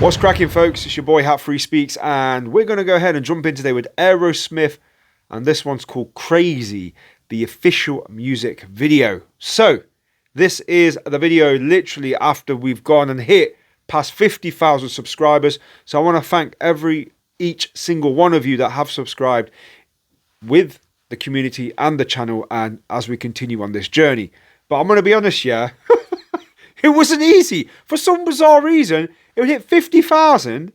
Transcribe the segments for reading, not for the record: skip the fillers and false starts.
What's cracking, folks? It's your boy Hat Free Speaks, and we're going to go ahead and jump in today with Aerosmith, and this one's called Crazy, the official music video. So this is the video literally after we've gone and hit past 50,000 subscribers. So I want to thank each single one of you that have subscribed with the community and the channel, and as we continue on this journey. But I'm going to be honest, yeah, it wasn't easy. For some bizarre reason, it would hit 50,000, and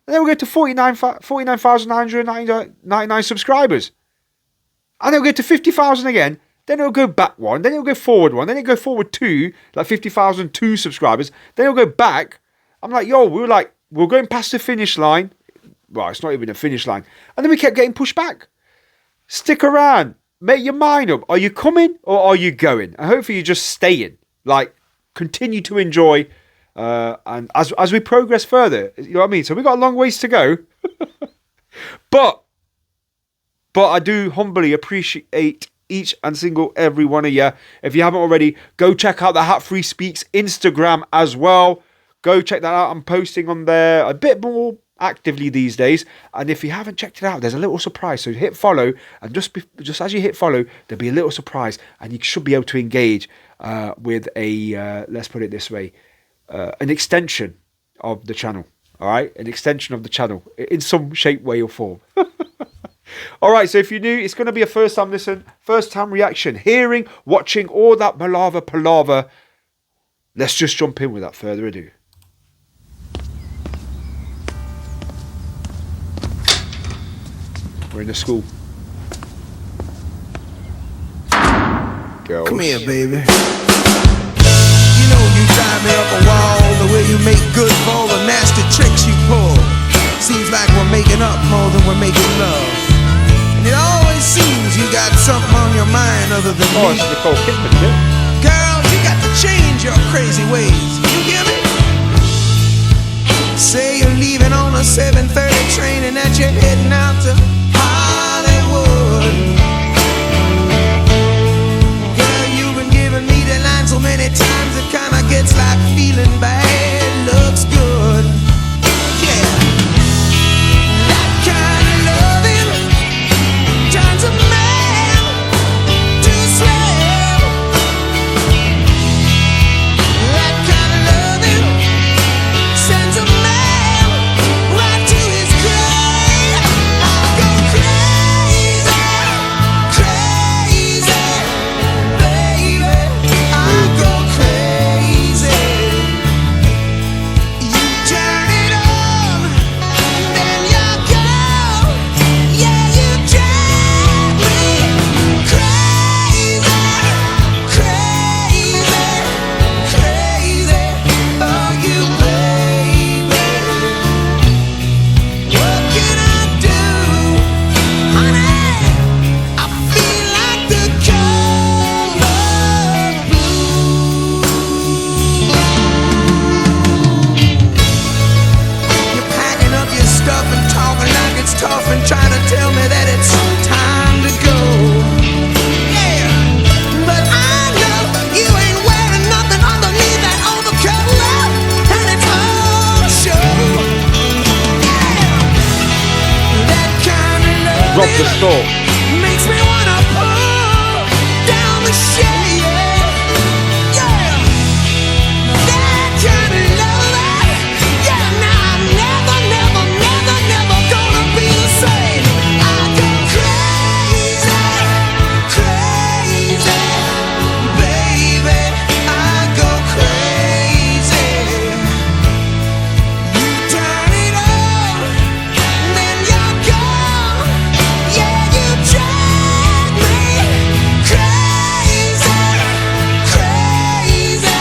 then we'll get to 49,999 subscribers. And then we'll get to 50,000 again. Then it'll go back one. Then it'll go forward one. Then it'll go forward two, like 50,002 subscribers. Then it'll go back. I'm like, yo, we're going past the finish line. Well, it's not even a finish line. And then we kept getting pushed back. Stick around. Make your mind up. Are you coming or are you going? And hopefully you're just staying. Like, continue to enjoy. And as we progress further, you know what I mean? So we've got a long ways to go. but I do humbly appreciate each and every one of you. If you haven't already, go check out the Hat Free Speaks Instagram as well. Go check that out. I'm posting on there a bit more actively these days. And if you haven't checked it out, there's a little surprise. So hit follow, and just as you hit follow, there'll be a little surprise, and you should be able to engage with a let's put it this way. An extension of the channel, all right? An extension of the channel in some shape, way, or form. All right, so if you're new, it's going to be a first-time listen, first-time reaction, hearing, watching, all that palaver. Let's just jump in without further ado. We're in the school. Girls. Come here, baby. Drive me up a wall, the way you make good for all the nasty tricks you pull. Seems like we're making up more than we're making love. And it always seems you got something on your mind other than me. It's Nicole Kidman, isn't it? Girl, you got to change your crazy ways. You hear me? Say you're leaving on a 7:30 train and that you're heading out to Hollywood. So many times it kinda gets like feeling bad looks good. Yeah, that kind of loving turns a man to a slave. That kind of loving sends a man right to his grave. I go crazy, crazy, baby. Go crazy. You turn it on, then you go. Yeah, you drive me crazy, crazy, crazy. Oh, you baby. What can I do, honey? I feel like the color blue. You're packing up your stuff and talking like it's tough and trying to tell me that it's time to go. Yeah, but I know you ain't wearing nothing underneath that overcoat, and it's all show. Yeah, that kind of Rock the loving store. makes me wanna pull down the shade. Yeah, that kind of love. Yeah, now I'm never gonna be the same. I go crazy, crazy, baby. I go crazy. You turn it on, then you're gone. Yeah, you drive me crazy, crazy,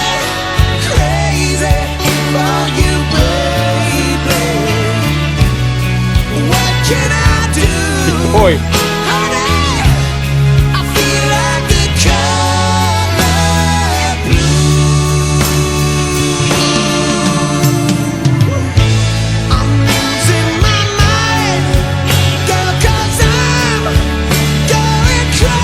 crazy for you, baby. What can I do? Boy. Honey, I feel like the color blue. I'm losing my mind, girl, 'cause I'm going crazy.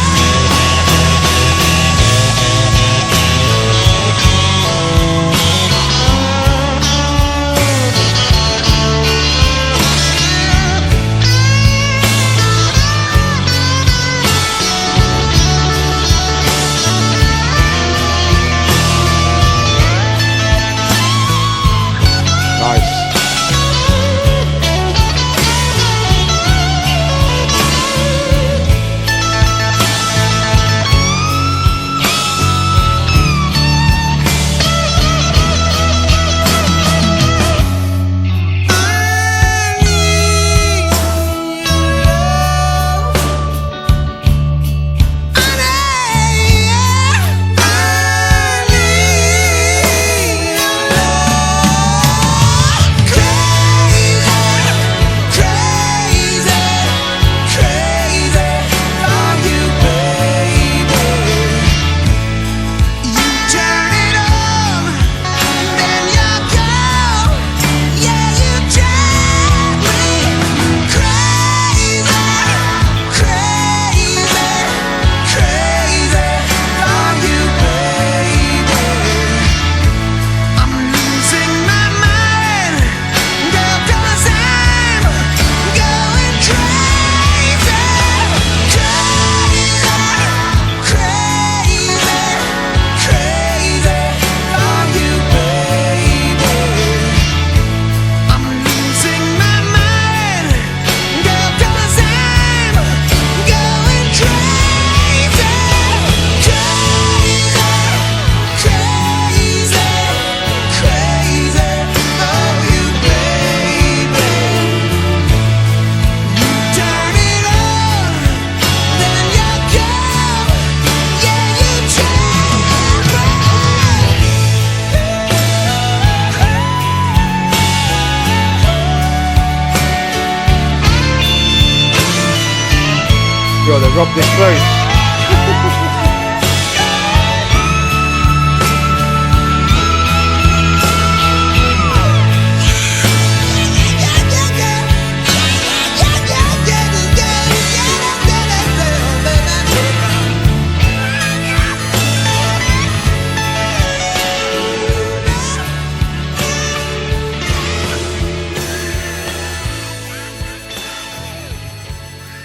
Yo, they robbed this close.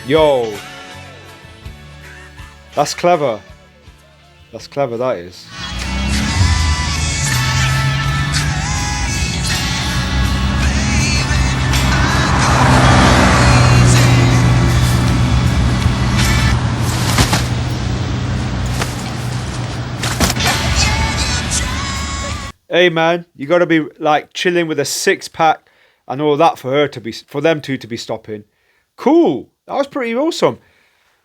Yo, that's clever. That's clever, that is. Hey man, you got to be like chilling with a 6-pack and all that for them two to be stopping. Cool. That was pretty awesome.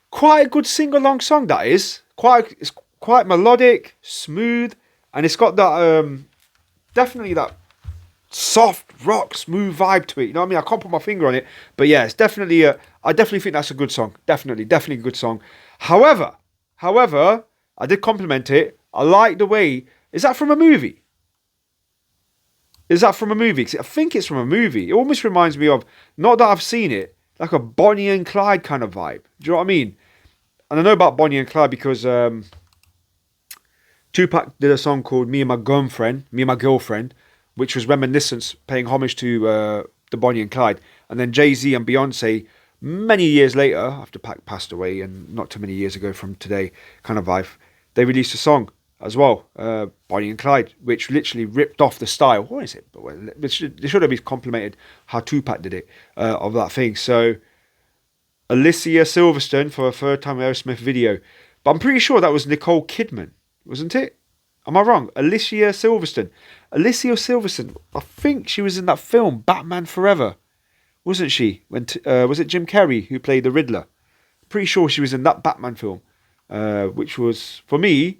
Quite a good sing-along song, that is. It's quite melodic, smooth, and it's got that definitely that soft rock, smooth vibe to it. You know what I mean? I can't put my finger on it, but yeah, it's definitely I definitely think that's a good song. Definitely a good song. However, I did compliment it. I like the way. Is that from a movie? Is that from a movie? 'Cause I think it's from a movie. It almost reminds me of, not that I've seen it, like a Bonnie and Clyde kind of vibe. Do you know what I mean? And I know about Bonnie and Clyde because Tupac did a song called Me and My Girlfriend, which was reminiscence, paying homage to the Bonnie and Clyde. And then Jay-Z and Beyonce, many years later, after Pac passed away, and not too many years ago from today, kind of vibe, they released a song as well, Bonnie and Clyde, which literally ripped off the style. What is it? They should have been complimented how Tupac did it, of that thing. So, Alicia Silverstone for a third time Aerosmith video. But I'm pretty sure that was Nicole Kidman, wasn't it? Am I wrong? Alicia Silverstone, I think she was in that film, Batman Forever. Wasn't she? Was it Jim Carrey who played the Riddler? Pretty sure she was in that Batman film, which was, for me,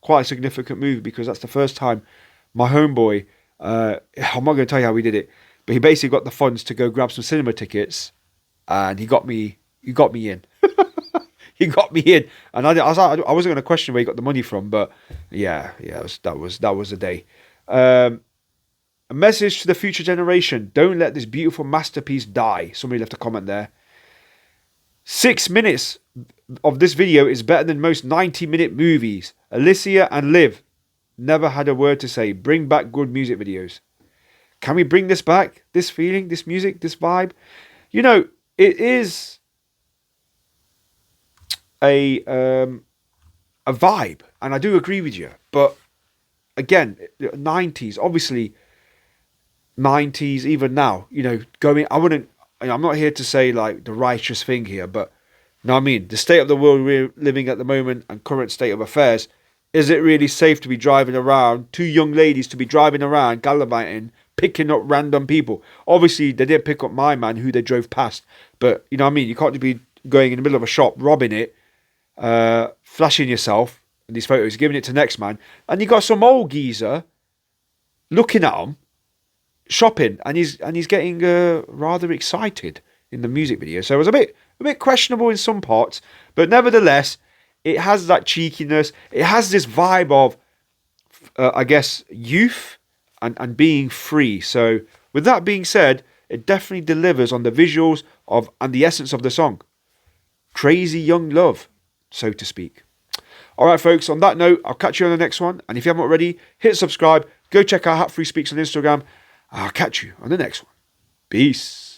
quite a significant move because that's the first time my homeboy, I'm not going to tell you how we did it, but he basically got the funds to go grab some cinema tickets, and he got me in. He got me in, and I wasn't going to question where he got the money from, but yeah, that was a day. A message to the future generation: don't let this beautiful masterpiece die. Somebody left a comment there. 6 minutes of this video is better than most 90-minute movies. Alicia and Liv never had a word to say. Bring back good music videos. Can we bring this back? This feeling, this music, this vibe? You know, it is a vibe, and I do agree with you. But again, 90s, obviously 90s, even now, you know, I'm not here to say like the righteous thing here, but you know what I mean? The state of the world we're living at the moment and current state of affairs, is it really safe to be driving around, two young ladies to be driving around, gallivanting, picking up random people? Obviously, they didn't pick up my man who they drove past, but you know what I mean? You can't be going in the middle of a shop, robbing it, flashing yourself in these photos, giving it to next man, and you got some old geezer looking at them, shopping, and he's getting rather excited in the music video. So it was a bit questionable in some parts, but nevertheless, it has that cheekiness. It has this vibe of, I guess, youth and being free. So with that being said, it definitely delivers on the visuals of and the essence of the song. Crazy young love, so to speak. All right, folks, on that note, I'll catch you on the next one. And if you haven't already, hit subscribe. Go check out Hat Free Speaks on Instagram. I'll catch you on the next one. Peace.